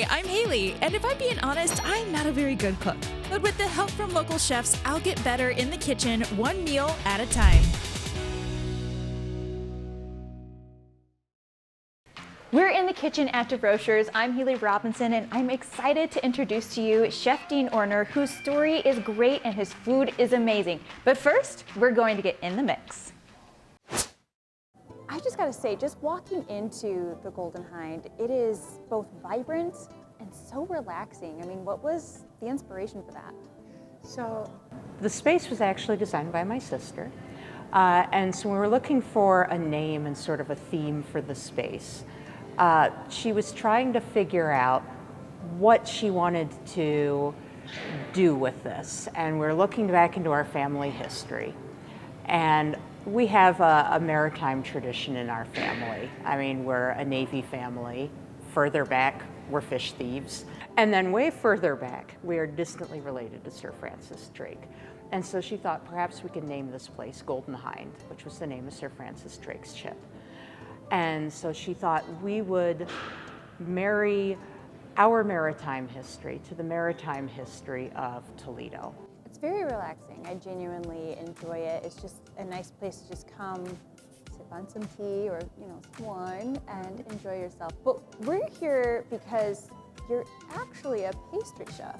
Hi, I'm Haylie, and if I'm being honest, I'm not a very good cook. But with the help from local chefs, I'll get better in the kitchen, one meal at a time. We're in the kitchen at DeRocher's. I'm Haylie Robinson, and I'm excited to introduce to you Chef Dean Orner, whose story is great and his food is amazing. But first, we're going to get in the mix. I just gotta say, just walking into the Golden Hind, it is both vibrant and so relaxing. I mean, what was the inspiration for that? So the space was actually designed by my sister. And so we were looking for a name and sort of a theme for the space. She was trying to figure out what she wanted to do with this. And we're looking back into our family history. And we have a maritime tradition in our family. I mean, we're a Navy family. Further back, we're fish thieves. And then way further back, we are distantly related to Sir Francis Drake. And so she thought perhaps we could name this place Golden Hind, which was the name of Sir Francis Drake's ship. And so she thought we would marry our maritime history to the maritime history of Toledo. It's very relaxing. I genuinely enjoy it. It's just a nice place to just come, sip on some tea or, some wine and enjoy yourself. But we're here because you're actually a pastry chef.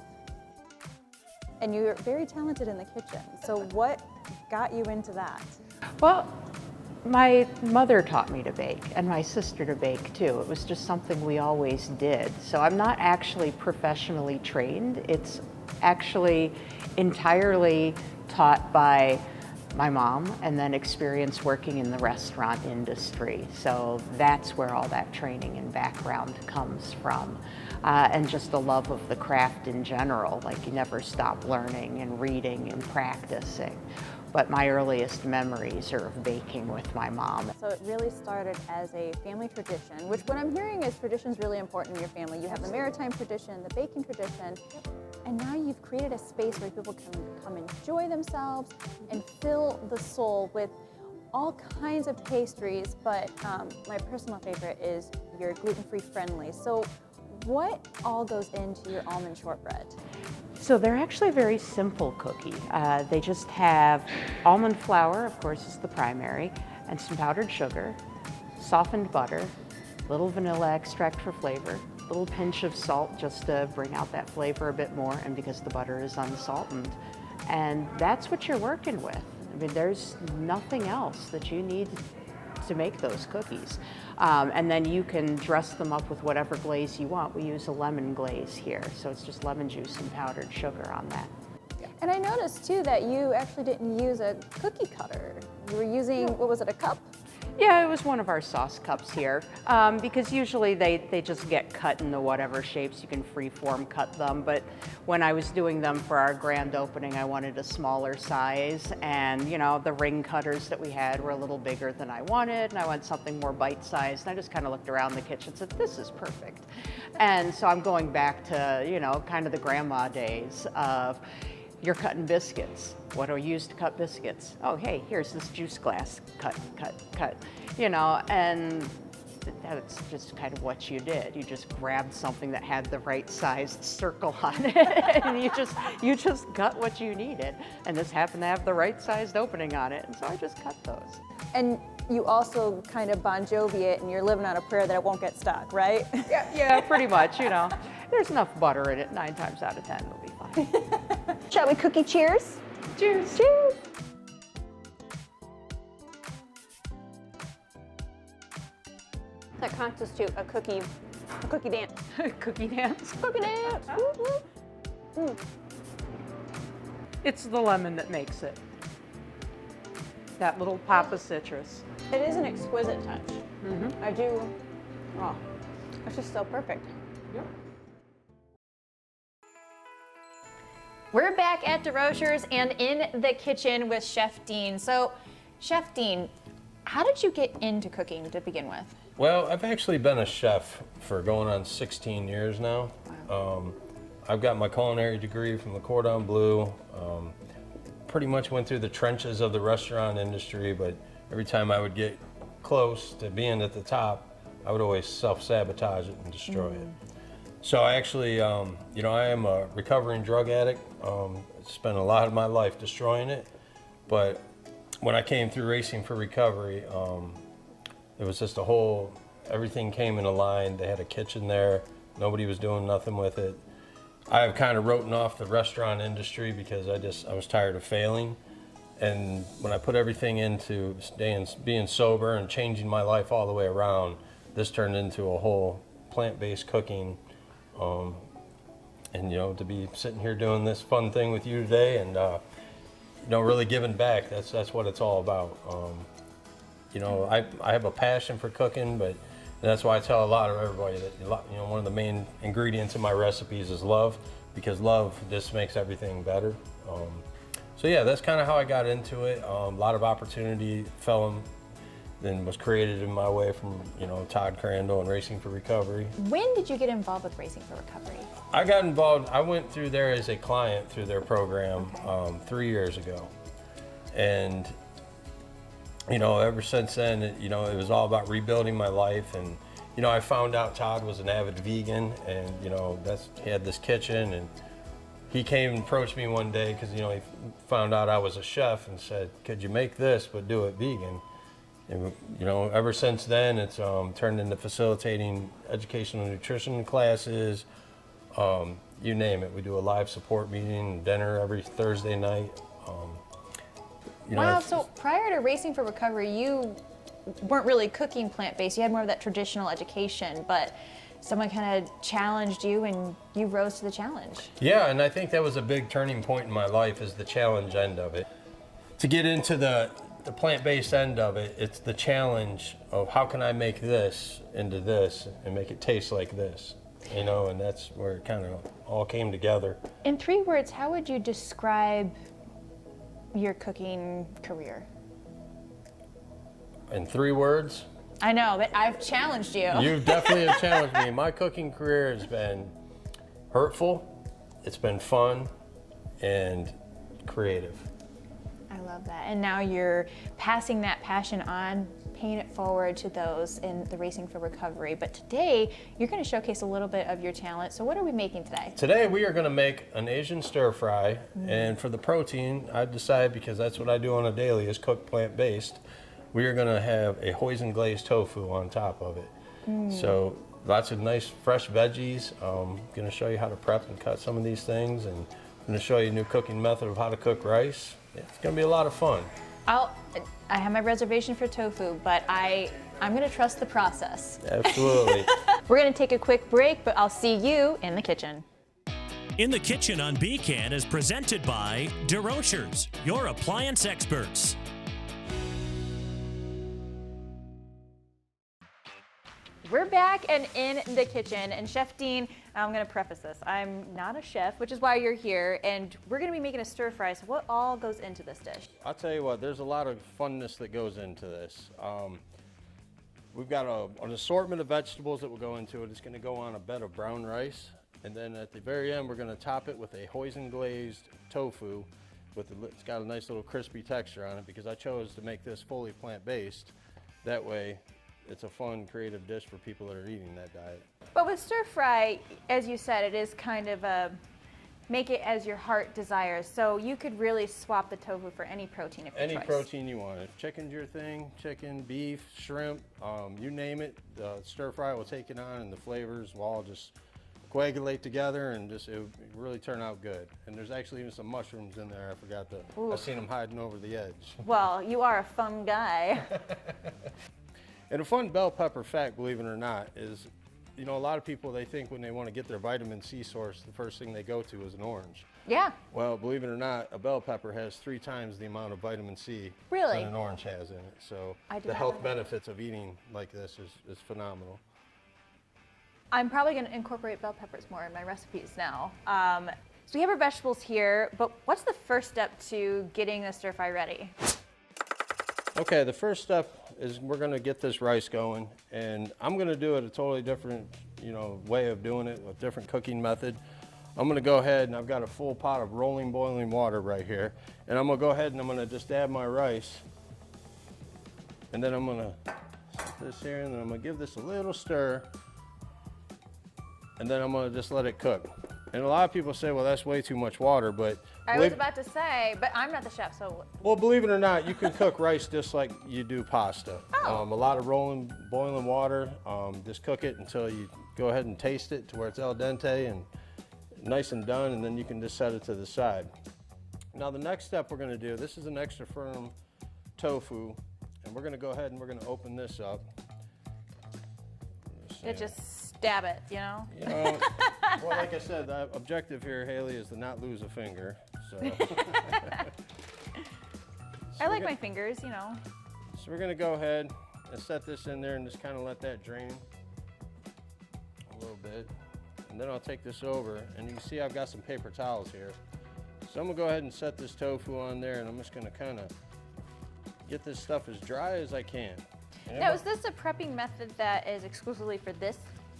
And you're very talented in the kitchen. So what got you into that? Well, my mother taught me to bake, and my sister to bake too. It was just something we always did. So I'm not actually professionally trained. It's actually entirely taught by my mom and then experience working in the restaurant industry. So that's where all that training and background comes from. And just the love of the craft in general. Like, you never stop learning and reading and practicing. But my earliest memories are of baking with my mom. So it really started as a family tradition, which what I'm hearing is tradition's really important in your family. You have the maritime tradition, the baking tradition, and now you've created a space where people can come enjoy themselves and fill the soul with all kinds of pastries, but my personal favorite is your gluten-free friendly. So what all goes into your almond shortbread? So they're actually a very simple cookie. They just have almond flour, of course, is the primary, and some powdered sugar, softened butter, little vanilla extract for flavor, a little pinch of salt just to bring out that flavor a bit more, and because the butter is unsalted. And that's what you're working with. I mean, there's nothing else that you need to make those cookies. And then you can dress them up with whatever glaze you want. We use a lemon glaze here, so it's just lemon juice and powdered sugar on that. And I noticed too that you actually didn't use a cookie cutter. You were using, what was it, a cup? Yeah, it was one of our sauce cups here, because usually they just get cut into whatever shapes. You can free-form cut them, but when I was doing them for our grand opening, I wanted a smaller size, and the ring cutters that we had were a little bigger than I wanted, and I wanted something more bite-sized, and I just kind of looked around the kitchen and said, this is perfect. And so I'm going back to, kind of the grandma days of, you're cutting biscuits. What do I use to cut biscuits? Oh, hey, here's this juice glass. Cut, and that's just kind of what you did. You just grabbed something that had the right sized circle on it, and you just cut what you needed. And this happened to have the right sized opening on it, and so I just cut those. And you also kind of Bon Jovi it, and you're living on a prayer that it won't get stuck, right? Yeah, pretty much, There's enough butter in it, 9 times out of 10, it'll be fine. Shall we cookie cheers? Cheers. Cheers. That constitutes a cookie dance. Cookie dance. Cookie dance. It's the lemon that makes it. That little pop of citrus. It is an exquisite touch. I do. Oh, it's just so perfect. Yep. We're back at DeRocher's and in the kitchen with Chef Dean. So, Chef Dean, how did you get into cooking to begin with? Well, I've actually been a chef for going on 16 years now. Wow. I've got my culinary degree from the Cordon Bleu. Pretty much went through the trenches of the restaurant industry, but every time I would get close to being at the top, I would always self-sabotage it and destroy it. So I actually, you know, I am a recovering drug addict. Spent a lot of my life destroying it, but when I came through Racing for Recovery, it was just everything came in a line. They had a kitchen there. Nobody was doing nothing with it. I've kind of written off the restaurant industry because I was tired of failing. And when I put everything into being sober and changing my life all the way around, this turned into a whole plant-based cooking. And you know, to be sitting here doing this fun thing with you today, and you know, really giving back. That's what it's all about. You know, I have a passion for cooking, but that's why I tell a lot of everybody that, you know, one of the main ingredients in my recipes is love, because love just makes everything better. So yeah, that's kind of how I got into it. A lot of opportunity then was created in my way from, you know, Todd Crandall and Racing for Recovery. When did you get involved with Racing for Recovery? I got involved, I went through there as a client through their program 3 years ago. And, you know, ever since then, you know, it was all about rebuilding my life. And, you know, I found out Todd was an avid vegan, and, you know, he had this kitchen, and he came and approached me one day because, you know, he found out I was a chef and said, could you make this but do it vegan? And, you know, ever since then, it's turned into facilitating educational nutrition classes, you name it. We do a live support meeting, dinner every Thursday night. You know, wow, so prior to Racing for Recovery, you weren't really cooking plant-based. You had more of that traditional education, but someone kind of challenged you and you rose to the challenge. Yeah, and I think that was a big turning point in my life, is the challenge end of it. To get into the plant-based end of it, it's the challenge of how can I make this into this and make it taste like this, you know, and that's where it kind of all came together. In 3 words, how would you describe your cooking career? In 3 words? I know, but I've challenged you. You definitely have challenged me. My cooking career has been hurtful, it's been fun, and creative. I love that. And now you're passing that passion on, paying it forward to those in the Racing for Recovery. But today, you're going to showcase a little bit of your talent. So what are we making today? Today, we are going to make an Asian stir fry. And for the protein, I decided, because that's what I do on a daily, is cook plant-based, we are going to have a Hoisin glazed tofu on top of it. So lots of nice fresh veggies. I'm going to show you how to prep and cut some of these things, and I'm going to show you a new cooking method of how to cook rice. It's going to be a lot of fun. I have my reservation for tofu, but I'm going to trust the process. Absolutely. We're going to take a quick break, but I'll see you in the kitchen. In the Kitchen on BCAN is presented by DeRochers, your appliance experts. We're back and in the kitchen, and Chef Dean, I'm going to preface this. I'm not a chef, which is why you're here, and we're going to be making a stir fry. So what all goes into this dish? I'll tell you what, there's a lot of funness that goes into this. We've got an assortment of vegetables that will go into it. It's going to go on a bed of brown rice, and then at the very end, we're going to top it with a Hoisin glazed tofu. It's got a nice little crispy texture on it, because I chose to make this fully plant-based. That way, it's a fun, creative dish for people that are eating that diet. But with stir fry, as you said, it is kind of a make it as your heart desires. So you could really swap the tofu for any protein of your choice. Any protein you want. If chicken's your thing, chicken, beef, shrimp, you name it, the stir fry will take it on, and the flavors will all just coagulate together, and it will really turn out good. And there's actually even some mushrooms in there. I forgot I've seen them hiding over the edge. Well, you are a fun guy. And a fun bell pepper fact, believe it or not, is, you know, a lot of people, they think when they want to get their vitamin C source, the first thing they go to is an orange. Yeah. Well, believe it or not, a bell pepper has 3 times the amount of vitamin C really? that an orange has in it. So the health benefits of eating like this is phenomenal. I'm probably going to incorporate bell peppers more in my recipes now. So we have our vegetables here, but what's the first step to getting the stir fry ready? Okay, the first step is we're going to get this rice going, and I'm going to do it a totally different, you know, way of doing it, a different cooking method. I'm going to go ahead, and I've got a full pot of rolling boiling water right here, and I'm going to go ahead and I'm going to just add my rice, and then I'm going to set this here, and then I'm going to give this a little stir. and then I'm gonna just let it cook. And a lot of people say, well, that's way too much water, but I was about to say, but I'm not the chef, so. well, believe it or not, you can cook rice just like you do pasta. Oh. A lot of boiling water. Just cook it until you go ahead and taste it to where it's al dente and nice and done, and then you can just set it to the side. Now the next step we're gonna do, this is an extra firm tofu, and we're gonna go ahead and we're gonna open this up. Just stab it, you know? You know, well, like I said, the objective here, Haylie, is to not lose a finger. So, I like my fingers, you know. So we're gonna go ahead and set this in there and just kind of let that drain a little bit. And then I'll take this over, and you can see I've got some paper towels here. So I'm gonna go ahead and set this tofu on there, and I'm just gonna kind of get this stuff as dry as I can. Now, is this a prepping method that is exclusively for this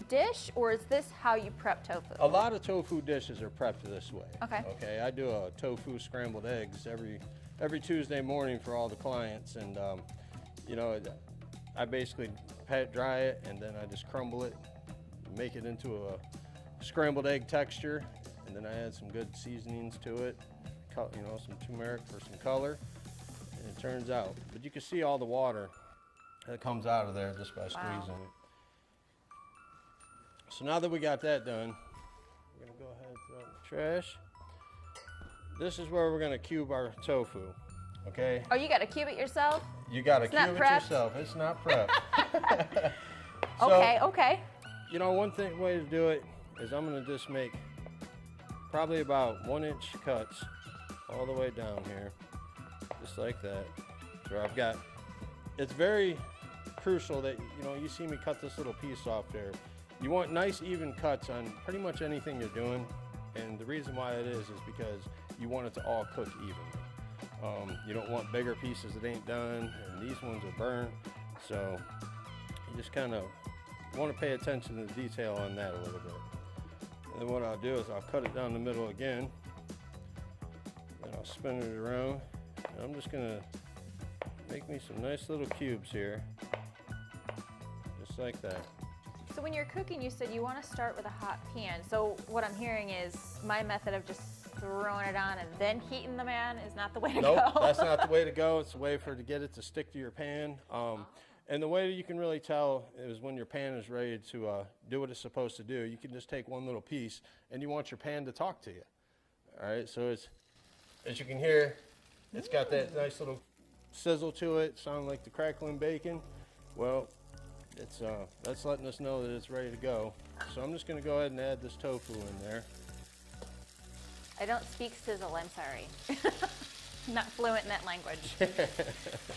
dish, or is this how you prep tofu? A lot of tofu dishes are prepped this way. Okay. Okay, I do a tofu scrambled eggs every Tuesday morning for all the clients, and you know, I basically pat dry it, and then I just crumble it, make it into a scrambled egg texture, and then I add some good seasonings to it, you know, some turmeric for some color, and it turns out. But you can see all the water that comes out of there just by squeezing it. So now that we got that done, we're gonna go ahead and throw it in the trash. This is where we're gonna cube our tofu, okay? Oh, you gotta cube it yourself? You gotta It's not cube it prepped? yourself. It's not prepped. Okay, So, okay. you know, one way to do it is I'm gonna just make probably about 1-inch cuts all the way down here, just like that. So I've got, it's very crucial that, you know, you see me cut this little piece off there. You want nice even cuts on pretty much anything you're doing, and the reason why it is because you want it to all cook evenly. You don't want bigger pieces that ain't done, and these ones are burnt, so you just kind of want to pay attention to the detail on that a little bit. And then what I'll do is I'll cut it down the middle again, and I'll spin it around, and I'm just gonna make me some nice little cubes here, just like that. So when you're cooking, you said you want to start with a hot pan. So what I'm hearing is my method of just throwing it on and then heating the pan is not the way to Nope, go. that's not the way to go. It's a way to get it to stick to your pan. And the way you can really tell is when your pan is ready to do what it's supposed to do. You can just take one little piece, and you want your pan to talk to you. All right, so it's, as you can hear, it's got that nice little sizzle to it, sound like the crackling bacon. Well, it's that's letting us know that it's ready to go. So I'm just going to go ahead and add this tofu in there. I don't speak sizzle, I'm sorry. Not fluent in that language.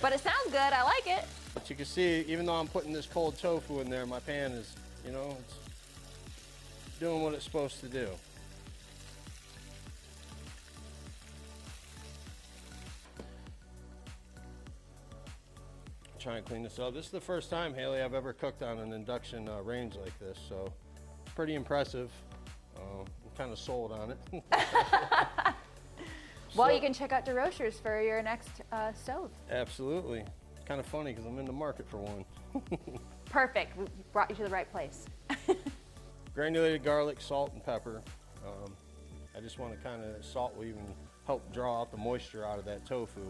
But it sounds good, I like it. But you can see, even though I'm putting this cold tofu in there, my pan is, you know, it's doing what it's supposed to do. Try and clean this up. This is the first time, Haylie, I've ever cooked on an induction range like this, so it's pretty impressive. I'm kind of sold on it. Well, you can check out DeRochers for your next stove. Absolutely. Kind of funny because I'm in the market for one. Perfect, we brought you to the right place. Granulated garlic, salt, and pepper. I just want to kind of, salt will even help draw out the moisture out of that tofu.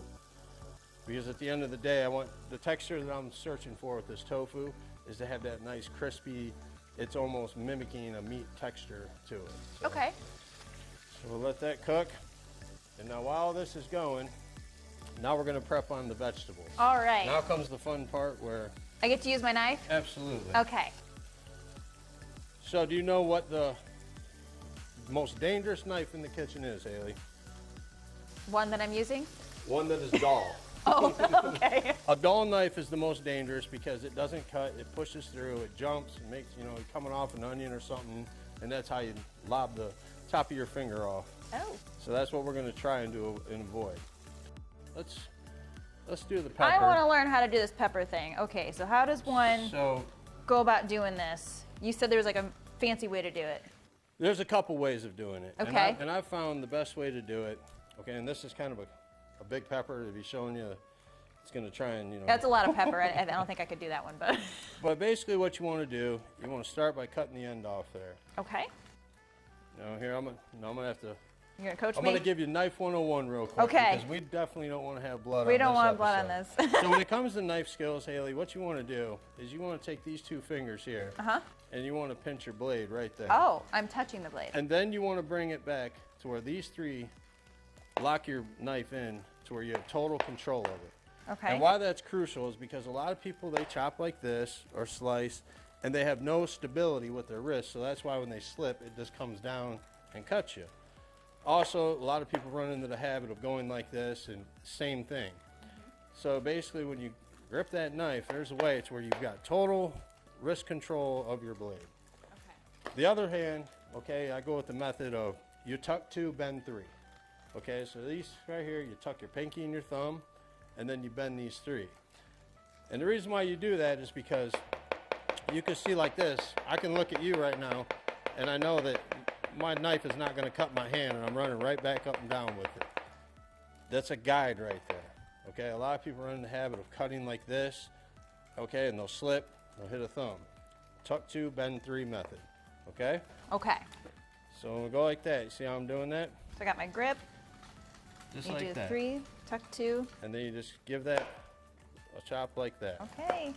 Because at the end of the day, I want the texture that I'm searching for with this tofu is to have that nice crispy, it's almost mimicking a meat texture to it. So, Okay. So we'll let that cook. And now while this is going, now we're gonna prep on the vegetables. All right. Now comes the fun part where... I get to use my knife? Absolutely. Okay. So do you know what the most dangerous knife in the kitchen is, Haylie? One that I'm using? One that is dull. Oh, okay. A dull knife is the most dangerous because it doesn't cut, it pushes through, it jumps, it makes, you know, coming off an onion or something, and that's how you lob the top of your finger off. Oh. So that's what we're gonna try and do and avoid. Let's do the pepper. I want to learn how to do this pepper thing. Okay, so how does one go about doing this? You said there was like a fancy way to do it. There's a couple ways of doing it. Okay. And I've found the best way to do it, okay, and this is kind of a big pepper to be showing you it's going to try and, you know. That's a lot of pepper. I don't think I could do that one, but. But basically what you want to do, you want to start by cutting the end off there. Okay. Now here, I'm going to have to. You're going to coach I'm me? going to give you knife 101 real quick. Okay. Because we definitely don't want to have blood on this We don't want blood on episode. this. So when it comes to knife skills, Haylie, what you want to do is you want to take these 2 fingers here. And you want to pinch your blade right there. Oh, I'm touching the blade. And then you want to bring it back to where these 3 lock your knife in to where you have total control of it. Okay. And why that's crucial is because a lot of people, they chop like this or slice, and they have no stability with their wrist. So that's why when they slip, it just comes down and cuts you. Also, a lot of people run into the habit of going like this, and same thing. So basically, when you grip that knife, there's a way to where you've got total wrist control of your blade. Okay. The other hand, okay, I go with the method of you tuck 2, bend 3. Okay, so these right here, you tuck your pinky and your thumb, and then you bend these 3. And the reason why you do that is because you can see like this, I can look at you right now, and I know that my knife is not going to cut my hand, and I'm running right back up and down with it. That's a guide right there. Okay, a lot of people run in the habit of cutting like this, okay, and they'll slip, they'll hit a thumb. Tuck 2, bend 3 method, okay? Okay. So we'll go like that. You see how I'm doing that? So I got my grip. Just You like do that. 3, tuck 2. And then you just give that a chop like that. Okay.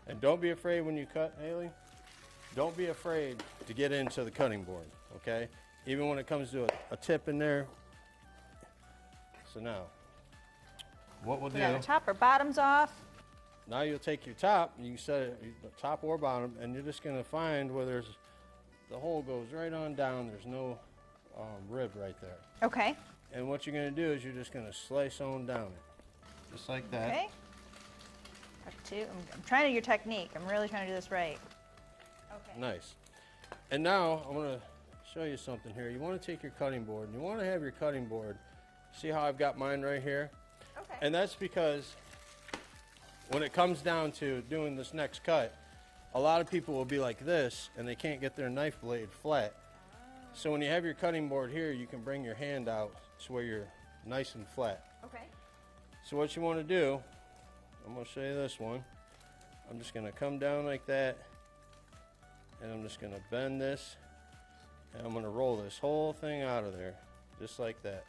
And don't be afraid when you cut, Haylie. Don't be afraid to get into the cutting board, okay? Even when it comes to a tip in there. So now, what we'll We do, got to chop our bottoms off. now you'll take your top, you can set it top or bottom, and you're just gonna find where there's, the hole goes right on down, there's no rib right there. Okay. And what you're gonna do is you're just gonna slice on down it, just like that. Okay. Tuck 2. I'm trying to do your technique. I'm really trying to do this right. Okay. Nice. And now I'm going to show you something here. You want to take your cutting board, and you want to have your cutting board. See how I've got mine right here? Okay. And that's because when it comes down to doing this next cut, a lot of people will be like this, and they can't get their knife blade flat. So when you have your cutting board here, you can bring your hand out to where you're nice and flat. Okay. So what you want to do, I'm going to show you this one. I'm just going to come down like that, and I'm just going to bend this, and I'm going to roll this whole thing out of there, just like that.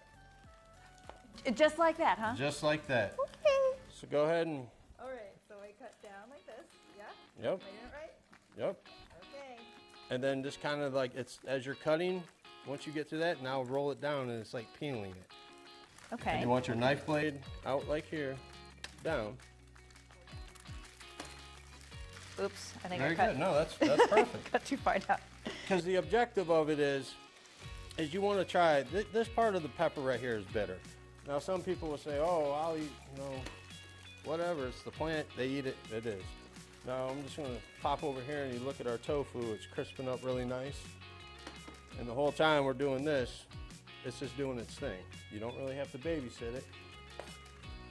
Just like that, huh? Just like that. Okay. So go ahead and, All right. So I cut down like this. Yeah? yep, Am I doing it right? yep. Okay. And then just kind of like, it's as you're cutting, once you get to that, now roll it down, and it's like peeling it. And Okay. you want your knife blade out like here, down. Oops. I think Very I cut, good. No, that's perfect. cut too far down. Because the objective of it is you want to try, this part of the pepper right here is bitter. Now some people will say, oh, I'll eat, whatever, it's the plant, they eat it, it is. Now I'm just going to pop over here and you look at our tofu, it's crisping up really nice. And the whole time we're doing this, it's just doing its thing. You don't really have to babysit it.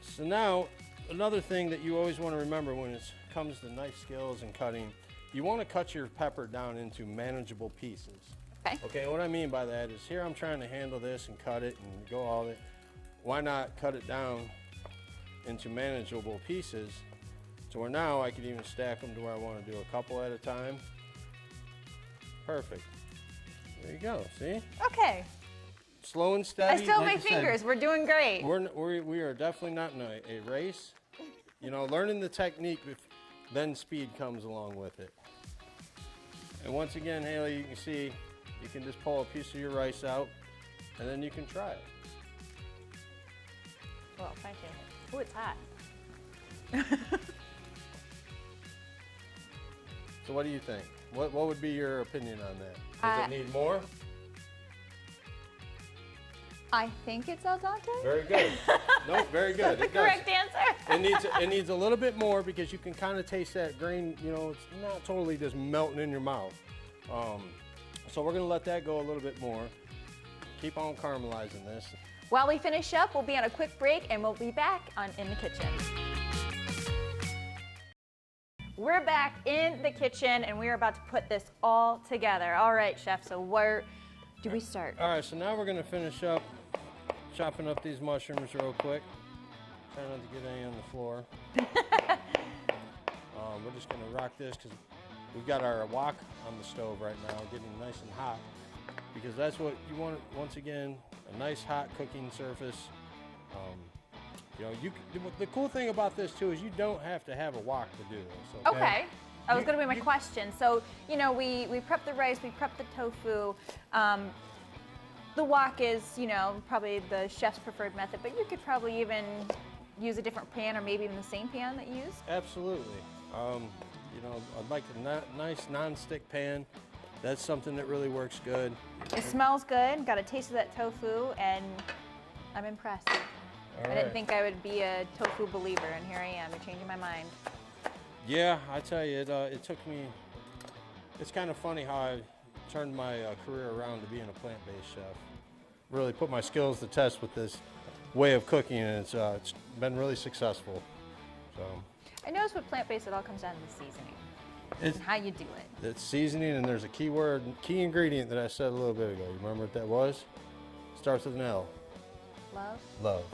So now, another thing that you always want to remember when it comes to knife skills and cutting, you want to cut your pepper down into manageable pieces. Okay. Okay, what I mean by that is here I'm trying to handle this and cut it and go all it. Why not cut it down into manageable pieces to where now I could even stack them to where I want to do a couple at a time. Perfect. There you go, see? Okay. Slow and I steady. still have like my I said. fingers. We're doing great. We are definitely not in a race. Learning the technique, then speed comes along with it. And once again, Haylie, you can see, you can just pull a piece of your rice out, and then you can try it. Well, thank you. Ooh, it's hot. So what do you think? What would be your opinion on that? Does it need more? I think it's al dente. Very good. No, very good. The It does. correct answer. It needs a little bit more because you can kind of taste that grain, it's not totally just melting in your mouth. So we're gonna let that go a little bit more. Keep on caramelizing this. While we finish up, we'll be on a quick break and we'll be back in the kitchen. We're back in the kitchen and we're about to put this all together. All right, chef, so where do we start? All right, so now we're gonna finish up chopping up these mushrooms real quick. Try not to get any on the floor. We're just gonna rock this because we've got our wok on the stove right now, getting nice and hot. Because that's what you want. Once again, a nice hot cooking surface. You know, the cool thing about this too is you don't have to have a wok to do this. Okay. That was going to be my question. So, you know, we prep the rice, we prep the tofu. The wok is, you know, probably the chef's preferred method, but you could probably even use a different pan or maybe even the same pan that you use. Absolutely. You know, I'd like a nice non-stick pan. That's something that really works good. It smells good, got a taste of that tofu, and I'm impressed. All I didn't right. think I would be a tofu believer, and here I am. You're changing my mind. Yeah, I tell you, it took me. It's kind of funny how I turned my career around to being a plant-based chef. Really put my skills to test with this way of cooking, and it's been really successful. So. I noticed with plant-based, it all comes down to the seasoning It's, and how you do it. it's seasoning, and there's a key ingredient that I said a little bit ago. You remember what that was? Starts with an L. Love. Love.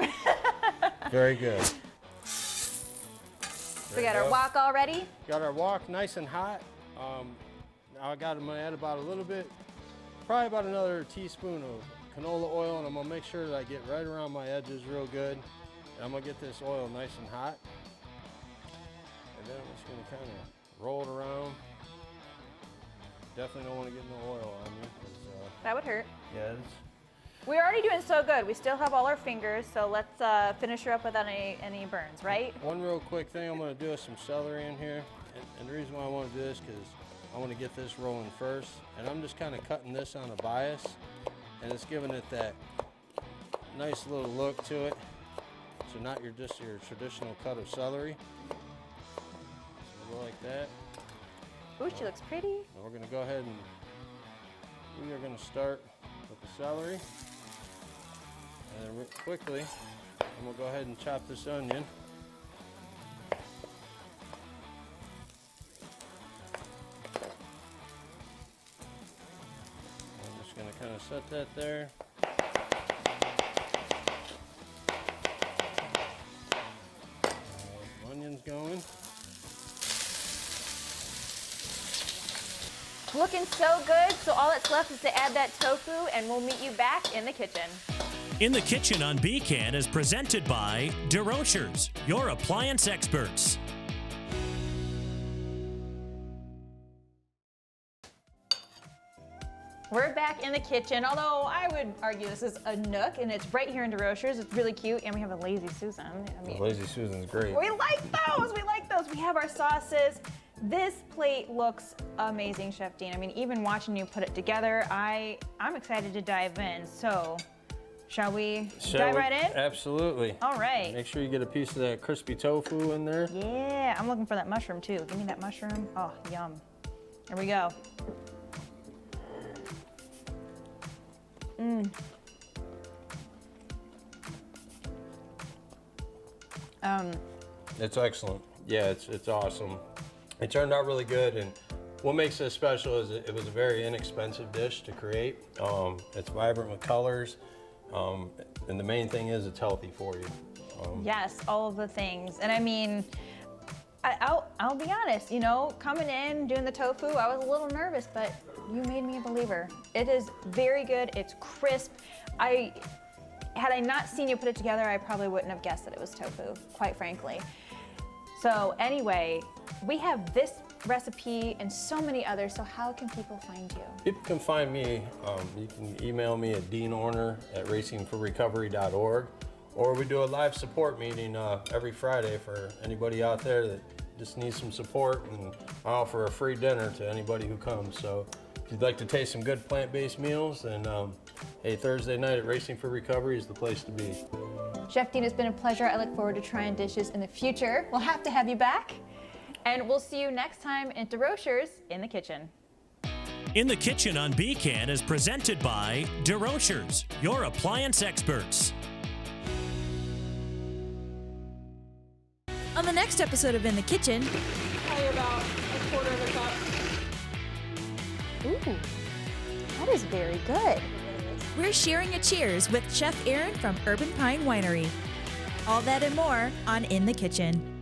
Very good. So we got our wok all ready. Got our wok nice and hot. Now I got them add about a little bit, probably about another teaspoon of canola oil, and I'm gonna make sure that I get right around my edges real good. And I'm gonna get this oil nice and hot. And then I'm just gonna kind of roll it around. Definitely don't want to get no oil on you. That would hurt. Yeah, We're already doing so good. We still have all our fingers, so let's finish her up without any burns, right? one real quick thing I'm gonna do is some celery in here. And the reason why I want to do this because I want to get this rolling first. And I'm just kind of cutting this on a bias, and it's giving it that nice little look to it. So not just your traditional cut of celery. So go like that. Ooh, she looks pretty. And we're gonna go ahead and we are gonna start with the celery. And then quickly, I'm gonna go ahead and chop this onion. I'm just gonna kind of set that there. Onions going. Looking so good, so all that's left is to add that tofu, and we'll meet you back in the kitchen. In the Kitchen on BCAN is presented by DeRochers, your appliance experts. We're back in the kitchen, although I would argue this is a nook, and it's right here in DeRochers. It's really cute, and we have a Lazy Susan. I mean, Lazy Susan's great. we like those. We like those. We have our sauces. This plate looks amazing, Chef Dean. I mean, even watching you put it together, I'm excited to dive in. So, shall we dive right in? Absolutely. All right. Make sure you get a piece of that crispy tofu in there. Yeah, I'm looking for that mushroom too. Give me that mushroom. Oh, yum. Here we go. It's excellent. Yeah, it's awesome. It turned out really good, and what makes this special is it was a very inexpensive dish to create. It's vibrant with colors, and the main thing is it's healthy for you. Yes, all of the things. And I mean, I'll be honest, you know, coming in, doing the tofu, I was a little nervous, but you made me a believer. It is very good, it's crisp. Had I not seen you put it together, I probably wouldn't have guessed that it was tofu, quite frankly. So anyway, we have this recipe and so many others, so how can people find you? People can find me, you can email me at Dean Orner at racingforrecovery.org, or we do a live support meeting every Friday for anybody out there that just needs some support, and I offer a free dinner to anybody who comes. So if you'd like to taste some good plant-based meals, then hey, Thursday night at Racing for Recovery is the place to be. Chef Dean, it's been a pleasure. I look forward to trying dishes in the future. We'll have to have you back. And we'll see you next time at DeRochers in the kitchen. In the Kitchen on BCAN is presented by DeRochers, your appliance experts. On the next episode of In the Kitchen, Probably about a quarter of a cup. Ooh, that is very good. we're sharing a cheers with Chef Aaron from Urban Pine Winery. All that and more on In the Kitchen.